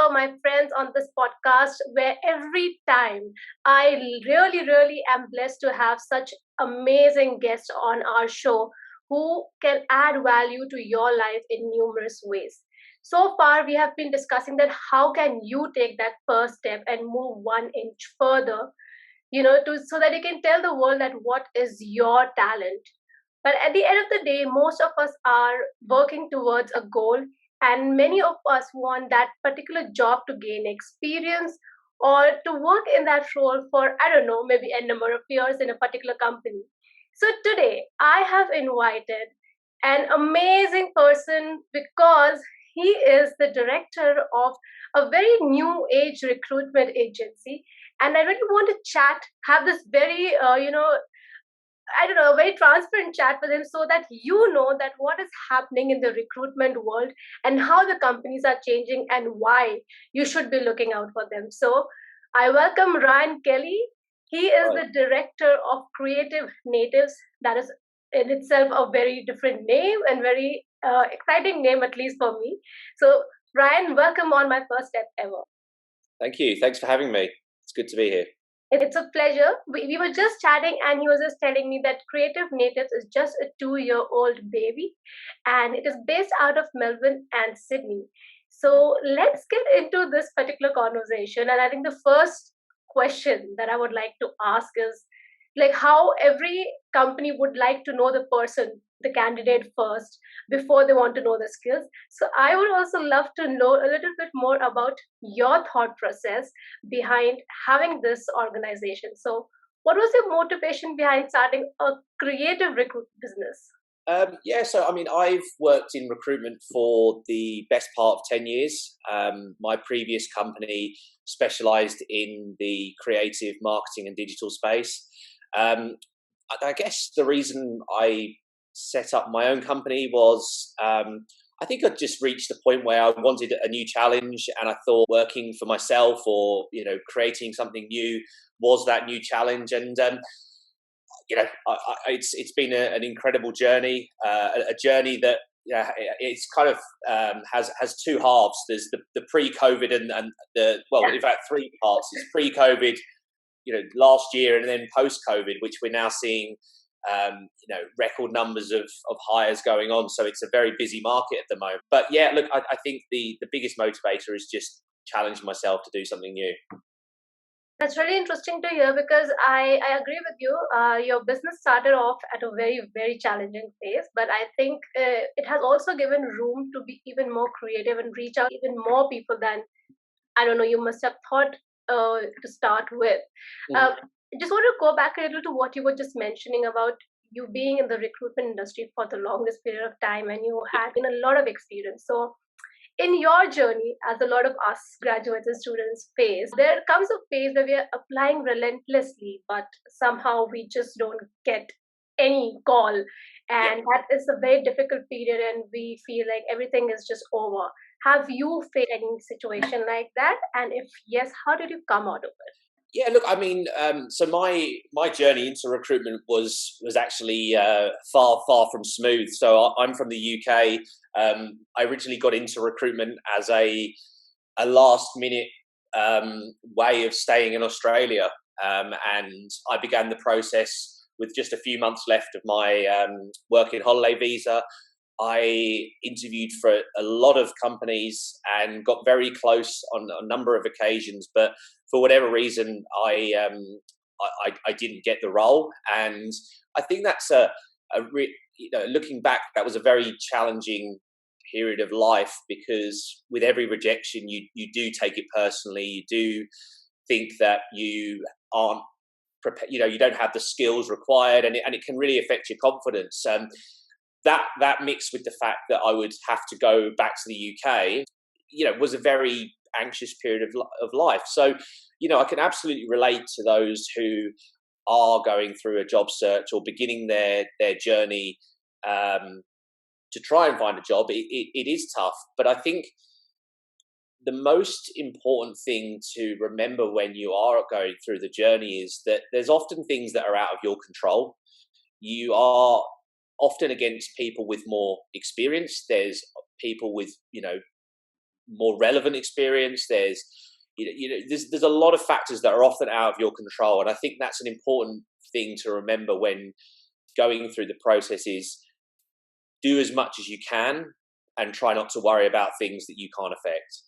ever, my friends, on this podcast, where every time I really am blessed to have such amazing guests on our show who can add value to your life in numerous ways. So far, we have been discussing that how can you take that first step and move 1 inch further, so that you can tell the world that what is your talent. But at the end of the day, most of us are working towards a goal, and many of us want that particular job to gain experience or to work in that role for, I don't know, maybe a number of years in a particular company. So today, I have invited an amazing person because he is the director of a very new age recruitment agency. And I really want to chat, have this very, I don't know, a very transparent chat with him so that you know that what is happening in the recruitment world and how the companies are changing and why you should be looking out for them. So I welcome Ryan Kelly. He is Right. the director of Creative Natives. That is in itself a very different name and very exciting name, at least for me. So, Ryan, welcome on my first step ever. Thank you. Thanks for having me. It's good to be here. It's a pleasure. We were just chatting, and he was just telling me that Creative Natives is just a 2-year-old baby, and it is based out of Melbourne and Sydney. So let's get into this particular conversation. And I think the first question that I would like to ask is like how every company would like to know the person, the candidate first before they want to know the skills. So I would also love to know a little bit more about your thought process behind having this organization. So, what was your motivation behind starting a creative recruit business? So I mean, I've worked in recruitment for the best part of 10 years. My previous company specialized in the creative marketing and digital space. Um, I guess the reason I set up my own company was I think I'd just reached a point where I wanted a new challenge, and I thought working for myself or creating something new was that new challenge. And it's been an incredible journey, a journey that it's kind of has two halves. There's the pre-COVID and the in fact three parts. It's pre-COVID, last year, and then post-COVID, which we're now seeing, record numbers of hires going on. So it's a very busy market at the moment. But yeah, look, I think the biggest motivator is just challenge myself to do something new. That's really interesting to hear because I agree with you. Your business started off at a very challenging phase, but I think it has also given room to be even more creative and reach out even more people than I don't know you must have thought to start with. Mhm. Uh, just want to go back a little to what you were just mentioning about you being in the recruitment industry for the longest period of time and you had in a lot of experience. So in your journey, as a lot of us graduates and students face, there comes a phase where we are applying relentlessly, but somehow we just don't get any call. Yeah. And that is a very difficult period, and we feel like everything is just over. Have you faced any situation like that? And if yes, how did you come out of it? Yeah, look, I mean, so my journey into recruitment was actually far from smooth. So I'm from the UK. I originally got into recruitment as a last minute way of staying in Australia, and I began the process with just a few months left of my working holiday visa. I interviewed for a lot of companies and got very close on a number of occasions, but for whatever reason, I didn't get the role, and I think that's looking back, that was a very challenging period of life because with every rejection, you do take it personally. You do think that you aren't you don't have the skills required, and it can really affect your confidence. That mixed with the fact that I would have to go back to the UK, was a very anxious period of life. So, I can absolutely relate to those who are going through a job search or beginning their journey to try and find a job. It is tough, but I think the most important thing to remember when you are going through the journey is that there's often things that are out of your control. You are often against people with more experience. There's people with, more relevant experience. There's a lot of factors that are often out of your control, and I think that's an important thing to remember when going through the process is do as much as you can and try not to worry about things that you can't affect.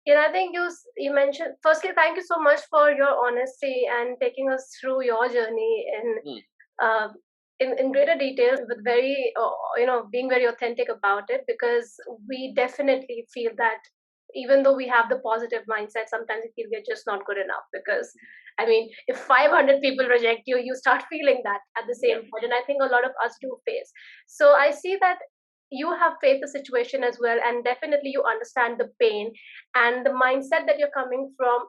I think you mentioned, firstly, thank you so much for your honesty and taking us through your journey Mm, uh, in greater detail with very being very authentic about it, because we definitely feel that even though we have the positive mindset, sometimes we feel we're just not good enough, because I mean, if 500 people reject you, you start feeling that at the yeah, same point, and I think a lot of us do face. So I see that you have faced the situation as well, and definitely you understand the pain and the mindset that you're coming from.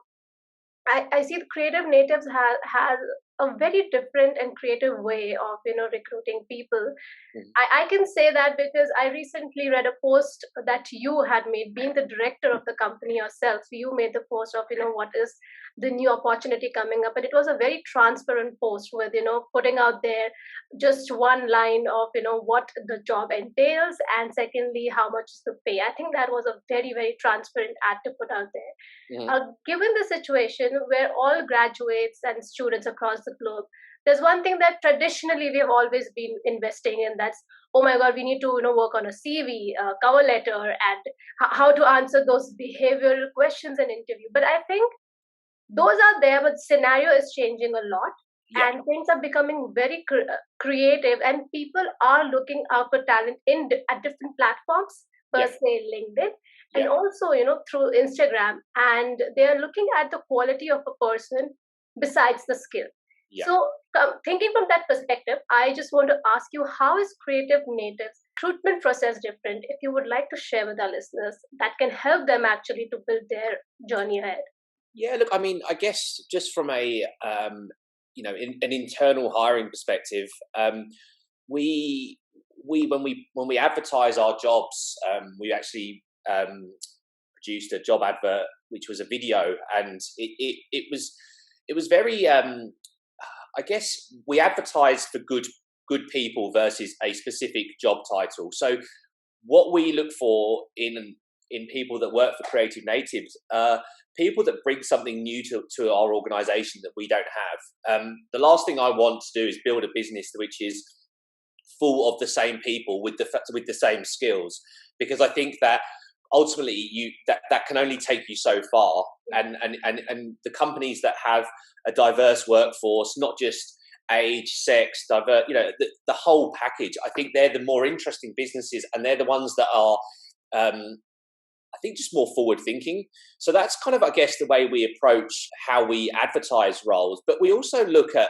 I see the creative natives has a very different and creative way of recruiting people. mm, I can say that because I recently read a post that you had made, being the director of the company yourself. You made the post of what is the new opportunity coming up, and it was a very transparent post with putting out there just one line of what the job entails, and secondly how much is the pay. I think that was a very very transparent ad to put out there. mm, Given the situation where all graduates and students across the globe, there's one thing that traditionally we have always been investing in. That's, oh my God, we need to work on a CV, cover letter, and how to answer those behavioral questions in interview. But I think those are there, but scenario is changing a lot, yeah, and things are becoming very creative, and people are looking out for talent at different platforms, per yeah, se LinkedIn, and yeah, also through Instagram, and they are looking at the quality of a person besides the skill. yeah. So thinking from that perspective, I just want to ask you, how is creative natives recruitment process different, if you would like to share with our listeners, that can help them actually to build their journey ahead. Yeah, look, I mean, I guess just from a in an internal hiring perspective, we when we advertise our jobs, we actually produced a job advert which was a video, and it was very I guess we advertised for good people versus a specific job title. So what we look for in people that work for creative natives are people that bring something new to our organization that we don't have. The last thing I want to do is build a business which is full of the same people with the same skills, because I think that ultimately that can only take you so far. And the companies that have a diverse workforce, not just age, sex, the whole package, I think they're the more interesting businesses, and they're the ones that are I think just more forward thinking. So that's kind of, I guess, the way we approach how we advertise roles. But we also look at,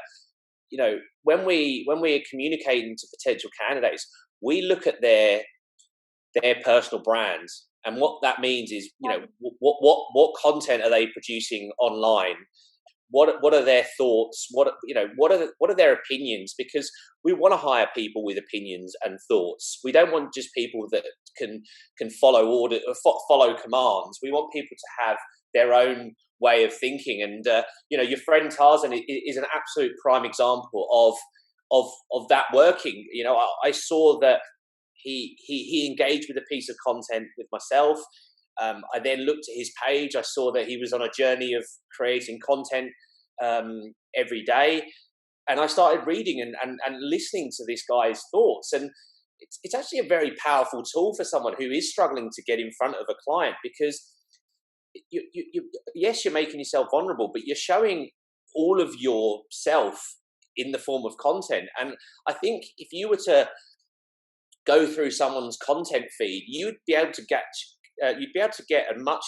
when we're communicating to potential candidates, we look at their personal brands. And what that means is, what content are they producing online? What are their thoughts? What are their opinions? Because we want to hire people with opinions and thoughts. We don't want just people that can follow follow commands. We want people to have their own way of thinking. And your friend Tarzan is an absolute prime example of that working. I saw that he engaged with a piece of content with myself. I then looked at his page. I saw that he was on a journey of creating content every day, and I started reading and listening to this guy's thoughts. And it's actually a very powerful tool for someone who is struggling to get in front of a client, because yes, you're making yourself vulnerable, but you're showing all of yourself in the form of content. And I think if you were to go through someone's content feed, you'd be able to get a much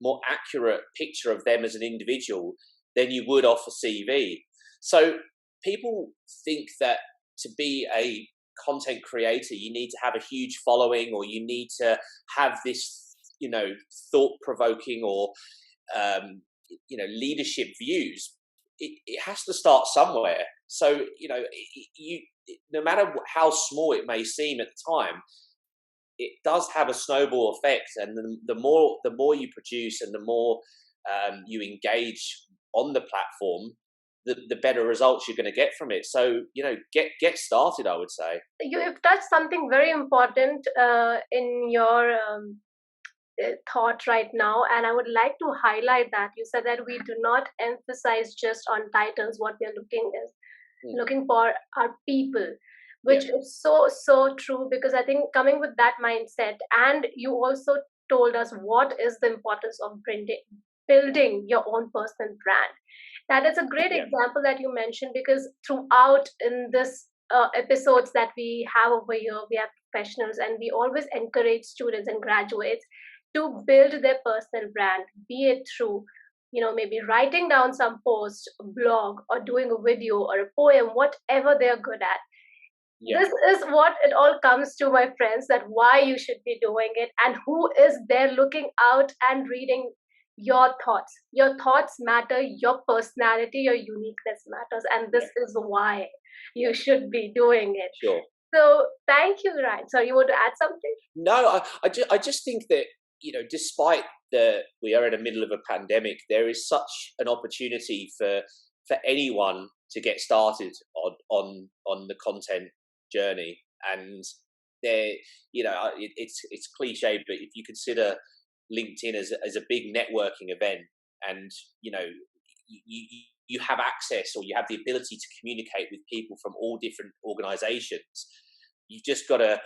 more accurate picture of them as an individual than you would off a CV. So people think that to be a content creator, you need to have a huge following, or you need to have this, thought-provoking or leadership views. It has to start somewhere. So no matter how small it may seem at the time, it does have a snowball effect. And the more you produce, and the more you engage on the platform, the better results you're going to get from it. So get started, I would say. You have touched something very important in your thought right now, and I would like to highlight that you said that we do not emphasize just on titles. What we are Mm. looking for are people, Yeah. which is so true, because I think coming with that mindset, and you also told us what is the importance of building your own personal brand. That is a great Yeah. example that you mentioned, because throughout in this episodes that we have over here, we have professionals, and we always encourage students and graduates to build their personal brand, be it through, maybe writing down some post, blog, or doing a video or a poem, whatever they're good at. Yeah. This is what it all comes to, my friends, that why you should be doing it, and who is there looking out and reading your thoughts. Your thoughts matter, your personality, your uniqueness matters, and this Yeah. is why you should be doing it. Sure. So thank you, Ryan. So you want to add something? No, I just think that, despite we are in the middle of a pandemic, there is such an opportunity for anyone to get started on the content journey. And there, it's cliche, but if you consider LinkedIn as a big networking event, and you have access, or you have the ability to communicate with people from all different organizations, you've just got to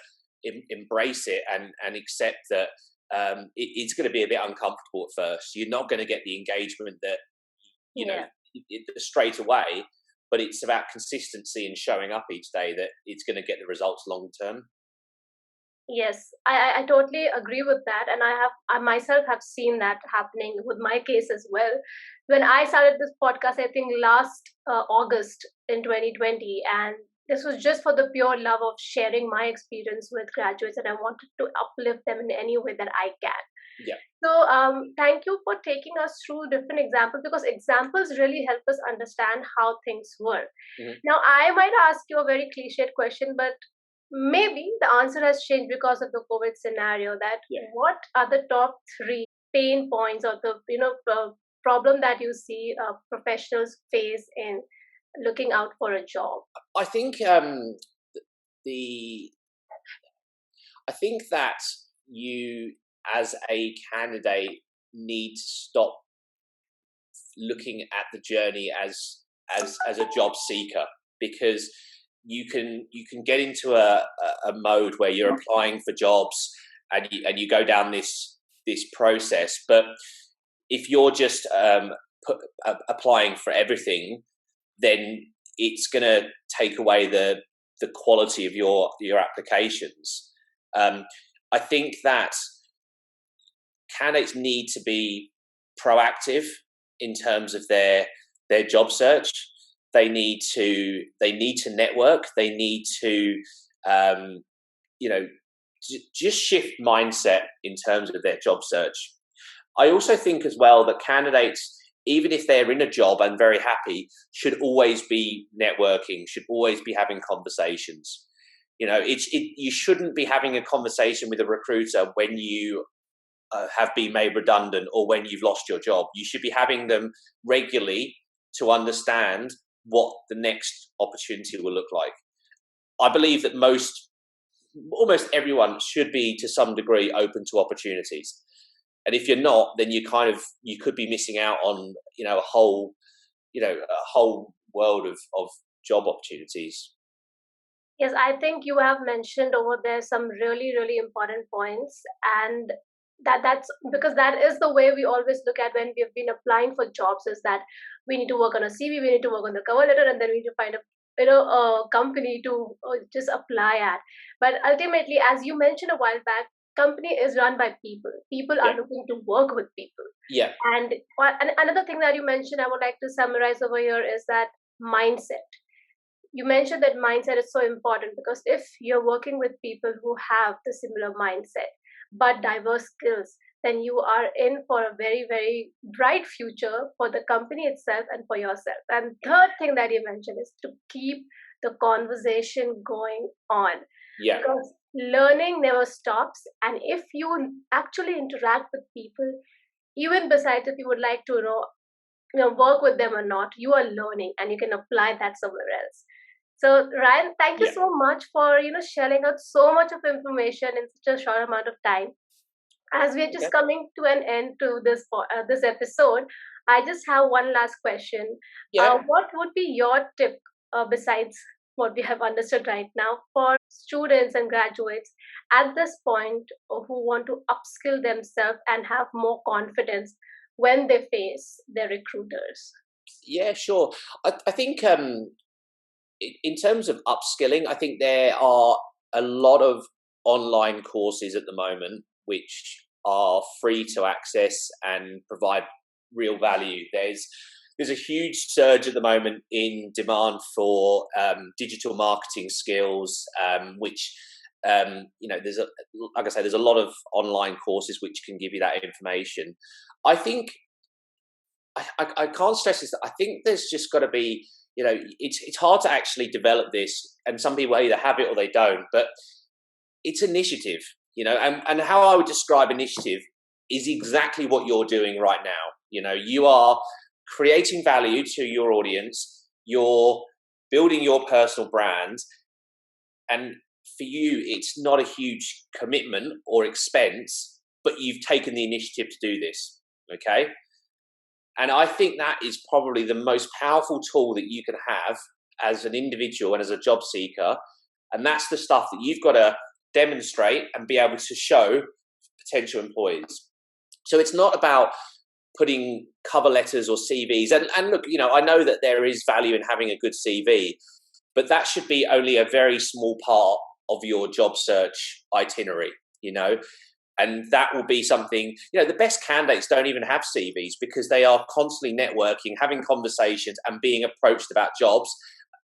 embrace it and accept that it's going to be a bit uncomfortable at first. You're not going to get the engagement that Yeah. straight away, but it's about consistency and showing up each day that it's going to get the results long term. Yes, I totally agree with that, and I myself have seen that happening with my case as well. When I started this podcast, I think last August in 2020, and this was just for the pure love of sharing my experience with graduates, and I wanted to uplift them in any way that I can. Yeah. So, thank you for taking us through different examples, because examples really help us understand how things work. Mhm. Now, I might ask you a very cliched question, but maybe the answer has changed because of the COVID scenario. That Yeah. what are the top three pain points, or the problem that you see professionals face in looking out for a job? I think the I think that you, as a candidate, need to stop looking at the journey as a job seeker, because you can get into a mode where you're applying for jobs, and you go down this process. But if you're just applying for everything, then it's going to take away the quality of your applications. I think that candidates need to be proactive in terms of their job search. They need to network. They need to um, just shift mindset in terms of their job search. I also think as well that candidates, even if they're in a job and very happy, should always be networking, should always be having conversations. You shouldn't be having a conversation with a recruiter when you have been made redundant or when you've lost your job. You should be having them regularly to understand what the next opportunity will look like. I believe that almost everyone should be to some degree open to opportunities. And if you're not, then you could be missing out on a whole world of job opportunities. Yes, I think you have mentioned over there some really important points, and that's because that is the way we always look at when we've been applying for jobs, is that we need to work on a CV, we need to work on the cover letter, and then we need to find a company to just apply at. But ultimately, as you mentioned a while back, company is run by people. People are Yeah, looking to work with people. yeah, And another thing that you mentioned, I would like to summarize over here, is that mindset. You mentioned that mindset is so important, because if you're working with people who have the similar mindset but diverse skills, then you are in for a very bright future for the company itself and for yourself. And third thing that you mentioned is to keep the conversation going on, yeah, because learning never stops. And if you actually interact with people, even besides if you would like to work with them or not, you are learning and you can apply that somewhere else. So, Ryan, thank you yeah. so much for sharing out so much of information in such a short amount of time. As we're Okay. just coming to an end to this episode, I just have one last question. Yeah. What would be your tip, besides what we have understood right now, for students and graduates at this point who want to upskill themselves and have more confidence when they face their recruiters? Yeah, sure. I think in terms of upskilling, I think there are a lot of online courses at the moment which are free to access and provide real value. There's a huge surge at the moment in demand for digital marketing skills, which there's a like I say, there's a lot of online courses which can give you that information. I think I can't stress this. I think there's just got to be, it's hard to actually develop this, and some people either have it or they don't. But it's initiative, and how I would describe initiative is exactly what you're doing right now. You are creating value to your audience. You're building your personal brand, and for you, it's not a huge commitment or expense, but you've taken the initiative to do this. Okay. And I think that is probably the most powerful tool that you can have as an individual and as a job seeker. And that's the stuff that you've got to demonstrate and be able to show potential employees. So it's not about putting cover letters or CVs. And look, I know that there is value in having a good CV, but that should be only a very small part of your job search itinerary, and that will be something, the best candidates don't even have CVs because they are constantly networking, having conversations and being approached about jobs,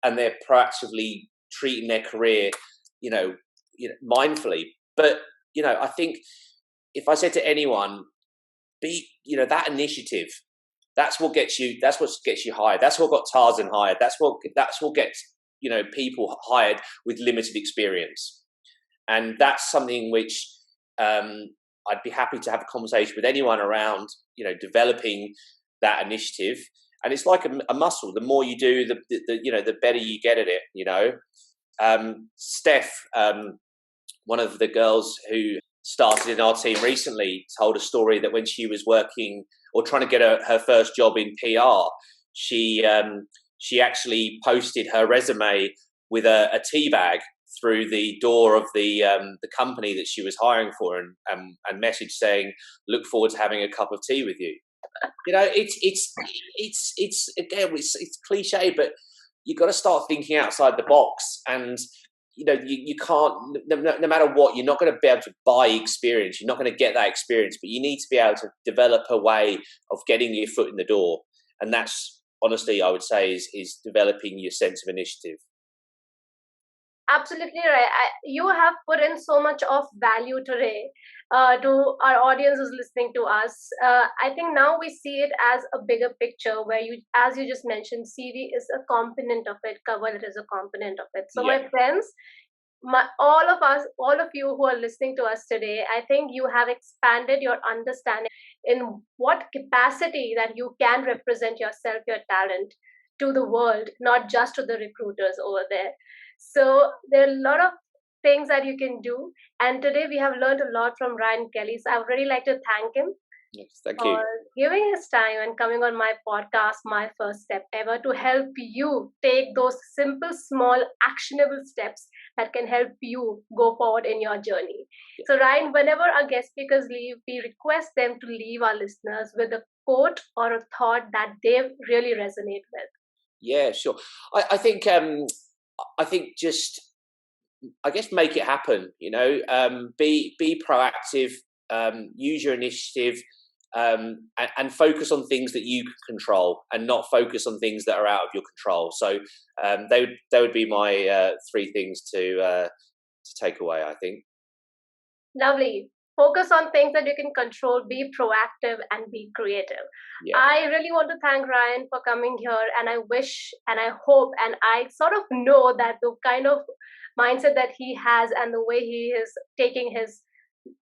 and they're proactively treating their career, mindfully. But, I think if I said to anyone, that initiative, that's what gets you hired. That's what got Tarzan hired. That's what gets, people hired with limited experience. And that's something which, I'd be happy to have a conversation with anyone around, developing that initiative. And it's like a muscle. The more you do, the better you get at it. Steph, one of the girls who started in our team recently, told a story that when she was working or trying to get her first job in PR, she actually posted her resume with a tea bag through the door of the company that she was hiring for, and message saying, "Look forward to having a cup of tea with you." It's again, it's cliche, but you got to start thinking outside the box. And you can't, no matter what, you're not going to be able to buy experience. You're not going to get that experience, but you need to be able to develop a way of getting your foot in the door. And that's, honestly, I would say, is developing your sense of initiative. Absolutely right. You have put in so much of value today to our audience who's listening to us. I think now we see it as a bigger picture where as you just mentioned, CV is a component of it, cover letter is a component of it. So, Yeah. my friends, all of us, all of you who are listening to us today, I think you have expanded your understanding in what capacity that you can represent yourself, your talent to the world, not just to the recruiters over there. So there are a lot of things that you can do. And today we have learned a lot from Ryan Kelly. So I would really like to thank him Yes, thank for you. giving his time and coming on my podcast, My First Step Ever, to help you take those simple, small, actionable steps that can help you go forward in your journey. So, Ryan, whenever our guest speakers leave, we request them to leave our listeners with a quote or a thought that they really resonate with. Yeah, sure. I think just, I guess, make it happen. Be proactive. Use your initiative. And focus on things that you can control, and not focus on things that are out of your control. So they would be my three things to take away, I think. Lovely. Focus on things that you can control, be proactive, and be creative. Yeah. I really want to thank Ryan for coming here, and I wish and I hope and I sort of know that the kind of mindset that he has and the way he is taking his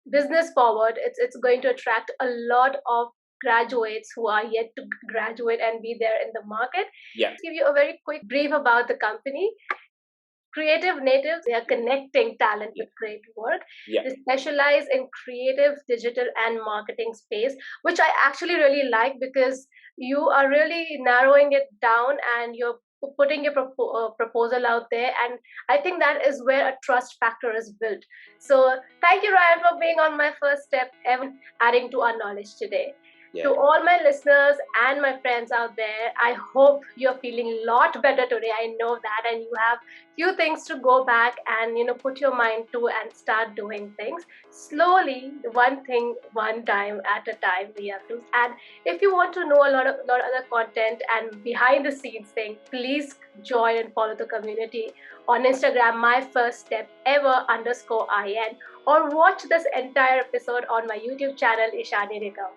business forward, it's going to attract a lot of graduates who are yet to graduate and be there in the market. Yeah. Give you a very quick brief about the company. creative natives. They are connecting talent Yeah. with great work. Yeah. They specialize in creative, digital, and marketing space, which I actually really like, because you are really narrowing it down and you're putting your proposal out there. And I think that is where a trust factor is built. So thank you, Ryan, for being on my first step ever, adding to our knowledge today. To Yeah. all my listeners and my friends out there, I hope you're feeling a lot better today. I know that, and you have few things to go back and put your mind to and start doing things slowly, one thing one time at a time. We have to. And if you want to know a lot of other content and behind the scenes thing, please join and follow the community on Instagram, my first step ever _ IN, or watch this entire episode on my YouTube channel, Ishani Rika.